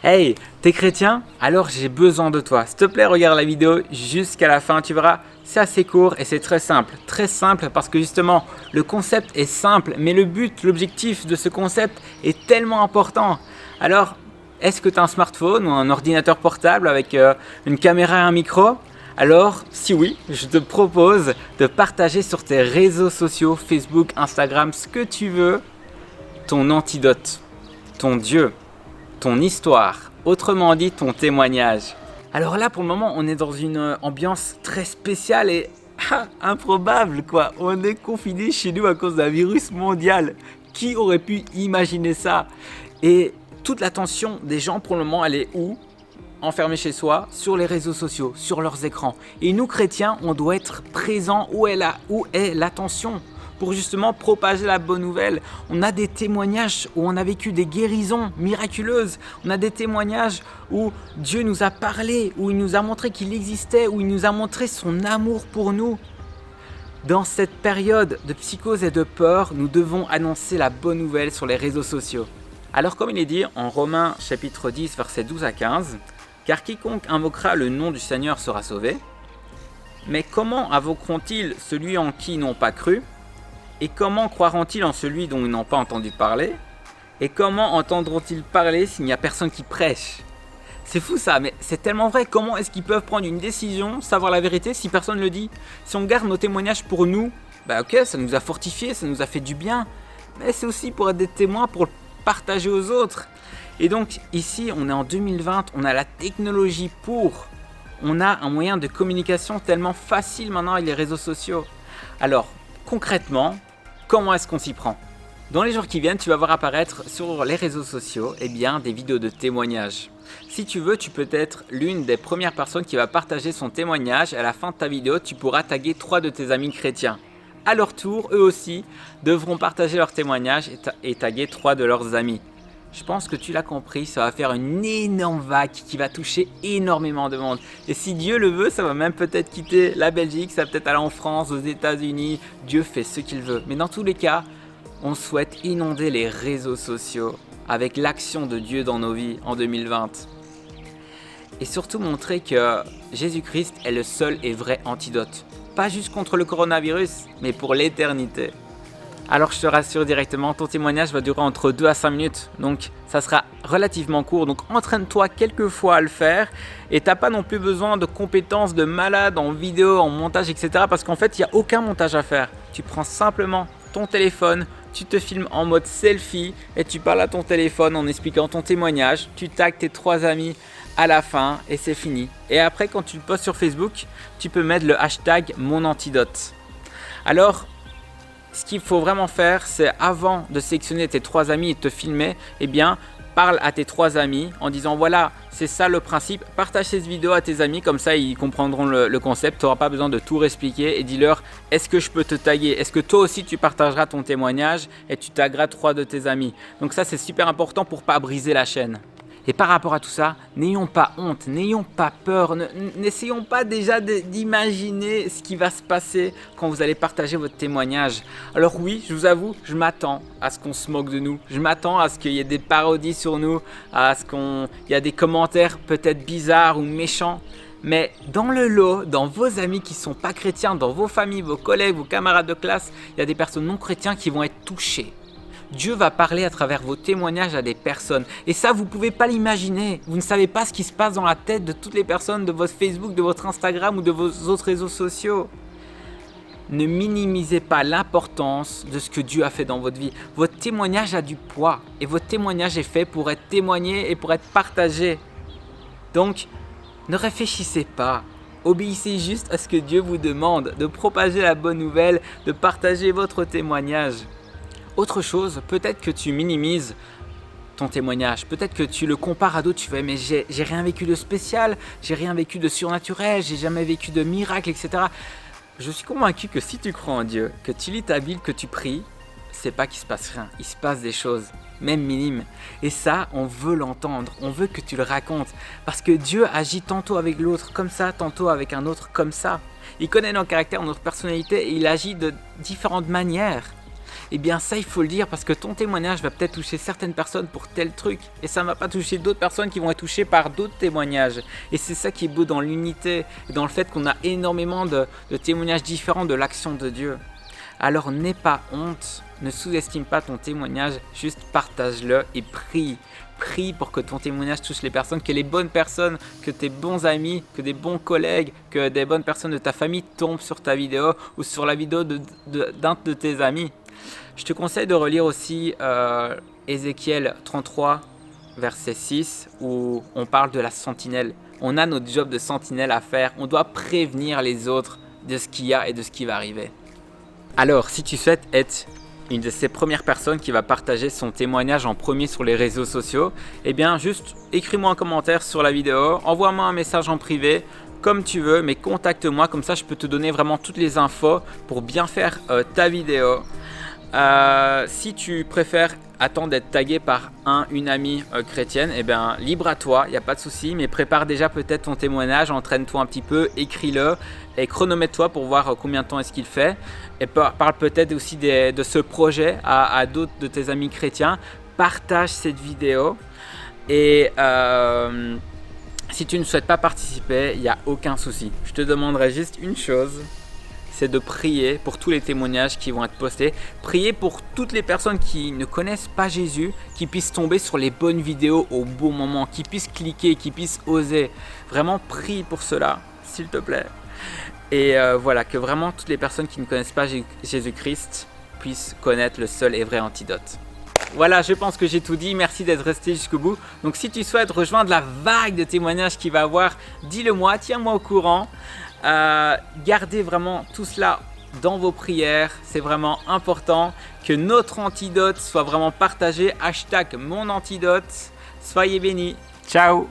Hey, t'es chrétien? Alors j'ai besoin de toi. S'il te plaît, regarde la vidéo jusqu'à la fin, tu verras. C'est assez court et c'est très simple. Très simple parce que justement, le concept est simple, mais le but, l'objectif de ce concept est tellement important. Alors, est-ce que tu as un smartphone ou un ordinateur portable avec une caméra et un micro? Alors, si oui, je te propose de partager sur tes réseaux sociaux, Facebook, Instagram, ce que tu veux, ton antidote, ton Dieu, ton histoire, autrement dit ton témoignage. Alors là, pour le moment, on est dans une ambiance très spéciale et improbable quoi. On est confiné chez nous à cause d'un virus mondial. Qui aurait pu imaginer ça? Et toute l'attention des gens pour le moment, elle est où? Enfermés chez soi, sur les réseaux sociaux, sur leurs écrans. Et nous chrétiens, on doit être présents où est l'attention pour justement propager la bonne nouvelle. On a des témoignages où on a vécu des guérisons miraculeuses. On a des témoignages où Dieu nous a parlé, où il nous a montré qu'il existait, où il nous a montré son amour pour nous. Dans cette période de psychose et de peur, nous devons annoncer la bonne nouvelle sur les réseaux sociaux. Alors comme il est dit en Romains chapitre 10, versets 12 à 15, « Car quiconque invoquera le nom du Seigneur sera sauvé. Mais comment invoqueront-ils celui en qui ils n'ont pas cru ? Et comment croiront-ils en celui dont ils n'ont pas entendu parler ? Et comment entendront-ils parler s'il n'y a personne qui prêche ?» C'est fou ça, mais c'est tellement vrai. Comment est-ce qu'ils peuvent prendre une décision, savoir la vérité si personne ne le dit? Si on garde nos témoignages pour nous, bah ok, ça nous a fortifiés, ça nous a fait du bien. Mais c'est aussi pour être des témoins, pour le partager aux autres. Et donc ici, on est en 2020, on a la technologie pour. On a un moyen de communication tellement facile maintenant avec les réseaux sociaux. Alors, concrètement, comment est-ce qu'on s'y prend? Dans les jours qui viennent, tu vas voir apparaître sur les réseaux sociaux des vidéos de témoignages. Si tu veux, tu peux être l'une des premières personnes qui va partager son témoignage. À la fin de ta vidéo, tu pourras taguer 3 de tes amis chrétiens. À leur tour, eux aussi devront partager leur témoignage et taguer 3 de leurs amis. Je pense que tu l'as compris, ça va faire une énorme vague qui va toucher énormément de monde. Et si Dieu le veut, ça va même peut-être quitter la Belgique, ça va peut-être aller en France, aux États-Unis. Dieu fait ce qu'il veut. Mais dans tous les cas, on souhaite inonder les réseaux sociaux avec l'action de Dieu dans nos vies en 2020. Et surtout montrer que Jésus-Christ est le seul et vrai antidote. Pas juste contre le coronavirus, mais pour l'éternité. Alors je te rassure directement, ton témoignage va durer entre 2 à 5 minutes, donc ça sera relativement court. Donc entraîne-toi quelques fois à le faire et t'as pas non plus besoin de compétences de malade en vidéo, en montage, etc. Parce qu'en fait, il n'y a aucun montage à faire. Tu prends simplement ton téléphone, tu te filmes en mode selfie et tu parles à ton téléphone en expliquant ton témoignage. Tu tags tes 3 amis à la fin et c'est fini. Et après, quand tu le postes sur Facebook, tu peux mettre le hashtag mon antidote. Alors, ce qu'il faut vraiment faire, c'est avant de sélectionner tes 3 amis et de te filmer, parle à tes 3 amis en disant voilà, c'est ça le principe, partage cette vidéo à tes amis, comme ça ils comprendront le concept, tu n'auras pas besoin de tout réexpliquer et dis-leur est-ce que je peux te taguer, est-ce que toi aussi tu partageras ton témoignage et tu tagueras 3 de tes amis. Donc ça c'est super important pour ne pas briser la chaîne. Et par rapport à tout ça, n'ayons pas honte, n'ayons pas peur, n'essayons pas déjà d'imaginer ce qui va se passer quand vous allez partager votre témoignage. Alors oui, je vous avoue, je m'attends à ce qu'on se moque de nous, je m'attends à ce qu'il y ait des parodies sur nous, à ce qu'il y ait des commentaires peut-être bizarres ou méchants. Mais dans le lot, dans vos amis qui ne sont pas chrétiens, dans vos familles, vos collègues, vos camarades de classe, il y a des personnes non chrétiennes qui vont être touchées. Dieu va parler à travers vos témoignages à des personnes. Et ça, vous ne pouvez pas l'imaginer. Vous ne savez pas ce qui se passe dans la tête de toutes les personnes de votre Facebook, de votre Instagram ou de vos autres réseaux sociaux. Ne minimisez pas l'importance de ce que Dieu a fait dans votre vie. Votre témoignage a du poids. Et votre témoignage est fait pour être témoigné et pour être partagé. Donc, ne réfléchissez pas. Obéissez juste à ce que Dieu vous demande, de propager la bonne nouvelle, de partager votre témoignage. Autre chose, peut-être que tu minimises ton témoignage, peut-être que tu le compares à d'autres, tu fais mais j'ai rien vécu de spécial, j'ai rien vécu de surnaturel, j'ai jamais vécu de miracle, etc. Je suis convaincu que si tu crois en Dieu, que tu lis ta Bible, que tu pries, c'est pas qu'il se passe rien, il se passe des choses, même minimes. Et ça, on veut l'entendre, on veut que tu le racontes, parce que Dieu agit tantôt avec l'autre comme ça, tantôt avec un autre comme ça. Il connaît notre caractère, notre personnalité et il agit de différentes manières. eh bien ça il faut le dire parce que ton témoignage va peut-être toucher certaines personnes pour tel truc et ça ne va pas toucher d'autres personnes qui vont être touchées par d'autres témoignages. Et c'est ça qui est beau dans l'unité et dans le fait qu'on a énormément de témoignages différents de l'action de Dieu. Alors n'aie pas honte, ne sous-estime pas ton témoignage, juste partage-le et prie. Prie pour que ton témoignage touche les personnes, que les bonnes personnes, que tes bons amis, que des bons collègues, que des bonnes personnes de ta famille tombent sur ta vidéo ou sur la vidéo d'un de tes amis. Je te conseille de relire aussi Ézéchiel 33, verset 6, où on parle de la sentinelle. On a notre job de sentinelle à faire, on doit prévenir les autres de ce qu'il y a et de ce qui va arriver. Alors, si tu souhaites être une de ces premières personnes qui va partager son témoignage en premier sur les réseaux sociaux, eh bien juste écris-moi un commentaire sur la vidéo, envoie-moi un message en privé, comme tu veux, mais contacte-moi, comme ça je peux te donner vraiment toutes les infos pour bien faire ta vidéo. Si tu préfères attendre d'être tagué par une amie chrétienne, eh bien libre à toi, il n'y a pas de souci, mais prépare déjà peut-être ton témoignage, entraîne-toi un petit peu, écris-le et chronomètre-toi pour voir combien de temps est-ce qu'il fait. Et parle peut-être aussi de ce projet à d'autres de tes amis chrétiens. Partage cette vidéo et si tu ne souhaites pas participer, il n'y a aucun souci. Je te demanderai juste une chose, c'est de prier pour tous les témoignages qui vont être postés. Prier pour toutes les personnes qui ne connaissent pas Jésus, qui puissent tomber sur les bonnes vidéos au bon moment, qui puissent cliquer, qui puissent oser. Vraiment, prie pour cela, s'il te plaît. Et voilà, que vraiment toutes les personnes qui ne connaissent pas Jésus-Christ puissent connaître le seul et vrai antidote. Voilà, je pense que j'ai tout dit. Merci d'être resté jusqu'au bout. Donc si tu souhaites rejoindre la vague de témoignages qu'il va y avoir, dis-le moi, tiens-moi au courant. Gardez vraiment tout cela dans vos prières. C'est vraiment important que notre antidote soit vraiment partagé. #monantidote. Soyez bénis. Ciao.